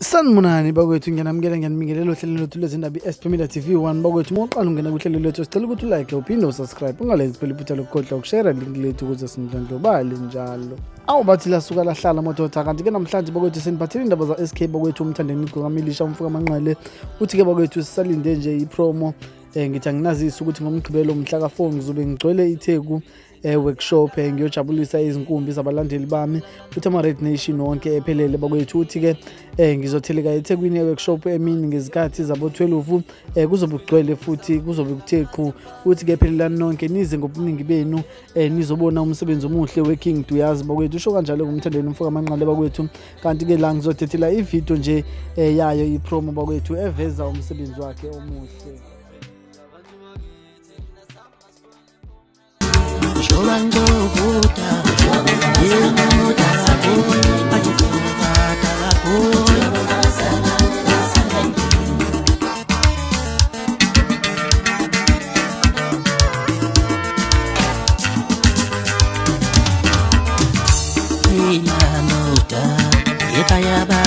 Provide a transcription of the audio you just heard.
Sanibonani bakwethu ngiyanamukela ngiyanimingelelo hlelo lethu lezindaba iSpamida TV1 bakwethu moqala ungena kuhlelo lethu sicela ukuthi like uphinde usubscribe ungalenzi phela iphutha lokukhohla ukushare link lethu ukuze sinidlondlobale njalo. Bathi lasuka lahlala madoda kanti ke namhlanje bakwethu seniphathele indaba za SK bakwethu Mthandeni Ngomhlaka umfuka amanqele uthi ke bakwethu sisalinde nje ipromo ngithi anginazisa ukuthi ngomgqibelo umhlaka 4 ngizobe ngigcwele iTheku workshop ngiyojabulisa izinkumbi zabalandeli bami uthi ama Red Nation wonke ephelele bakwethu uthi ke ngizotheleka Ethekwini workshop emini ngezikhathi zabo 12 kuzobe kugcwele futhi kuzobe kutheqhu uthi ke phelelani nonke nize ngobuningi benu nizobona umsebenzi omuhle weking duyazi bakwethu usho kanjalo ngomthandeni umfuka amanqale bakwethu kanti ke la ngizodethela ivideo nje yayo ipromo bakwethu eveza umsebenzi wakhe omuhle. Yaya